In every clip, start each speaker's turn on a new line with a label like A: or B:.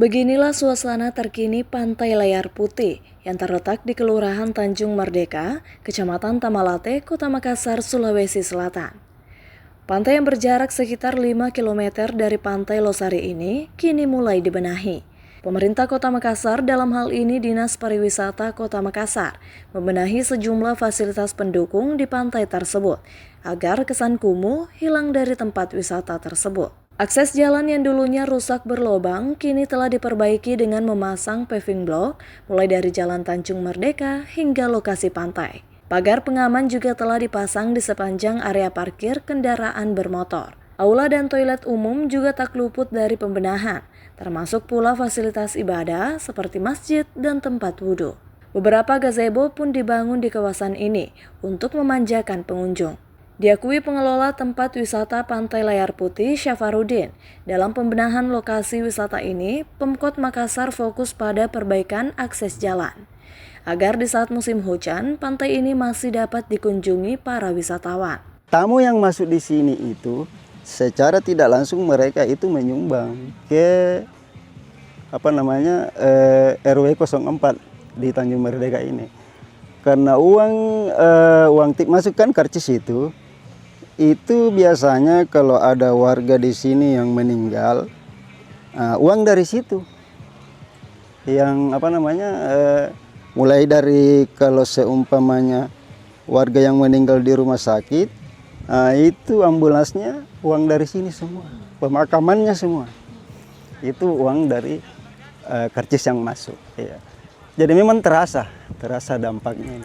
A: Beginilah suasana terkini Pantai Layar Putih yang terletak di Kelurahan Tanjung Merdeka, Kecamatan Tamalate, Kota Makassar, Sulawesi Selatan. Pantai yang berjarak sekitar 5 km dari Pantai Losari ini kini mulai dibenahi. Pemerintah Kota Makassar, dalam hal ini Dinas Pariwisata Kota Makassar, membenahi sejumlah fasilitas pendukung di pantai tersebut agar kesan kumuh hilang dari tempat wisata tersebut. Akses jalan yang dulunya rusak berlobang kini telah diperbaiki dengan memasang paving block mulai dari Jalan Tanjung Merdeka hingga lokasi pantai. Pagar pengaman juga telah dipasang di sepanjang area parkir kendaraan bermotor. Aula dan toilet umum juga tak luput dari pembenahan, termasuk pula fasilitas ibadah seperti masjid dan tempat wudhu. Beberapa gazebo pun dibangun di kawasan ini untuk memanjakan pengunjung. Diakui pengelola tempat wisata Pantai Layar Putih, Syafarudin, dalam pembenahan lokasi wisata ini, Pemkot Makassar fokus pada perbaikan akses jalan, agar di saat musim hujan, pantai ini masih dapat dikunjungi para wisatawan.
B: Tamu yang masuk di sini itu, secara tidak langsung mereka itu menyumbang ke RW 04 di Tanjung Merdeka ini. Karena uang tip masuk kan karcis itu biasanya kalau ada warga di sini yang meninggal, uang dari situ. Yang mulai dari kalau seumpamanya warga yang meninggal di rumah sakit, itu ambulansnya uang dari sini semua, pemakamannya semua. Itu uang dari karcis yang masuk. Ya. Jadi memang terasa dampaknya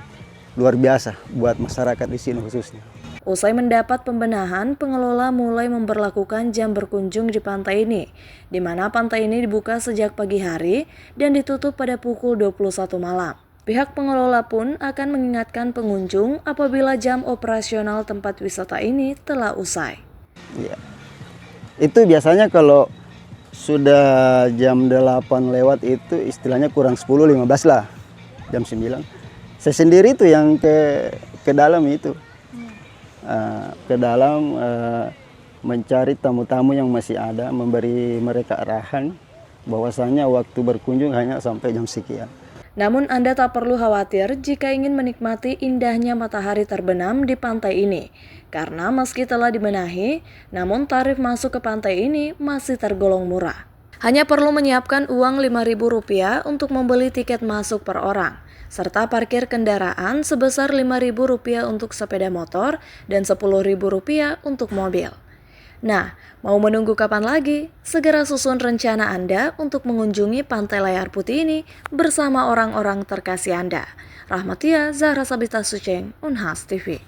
B: luar biasa buat masyarakat di sini khususnya.
A: Usai mendapat pembenahan, pengelola mulai memberlakukan jam berkunjung di pantai ini, di mana pantai ini dibuka sejak pagi hari dan ditutup pada pukul 21 malam. Pihak pengelola pun akan mengingatkan pengunjung apabila jam operasional tempat wisata ini telah usai.
B: Ya. Itu biasanya kalau sudah jam 8 lewat itu istilahnya kurang 10-15 lah, jam 9. Saya sendiri itu yang ke dalam itu. Ke dalam mencari tamu-tamu yang masih ada, memberi mereka arahan bahwasanya waktu berkunjung hanya sampai jam sekian.
A: Namun Anda tak perlu khawatir jika ingin menikmati indahnya matahari terbenam di pantai ini. Karena meski telah dibenahi, namun tarif masuk ke pantai ini masih tergolong murah. Hanya perlu menyiapkan uang Rp5.000 untuk membeli tiket masuk per orang, serta parkir kendaraan sebesar Rp5.000 untuk sepeda motor dan Rp10.000 untuk mobil. Nah, mau menunggu kapan lagi? Segera susun rencana Anda untuk mengunjungi Pantai Layar Putih ini bersama orang-orang terkasih Anda. Rahmatia Zahra Sabita Suceng, Unhas TV.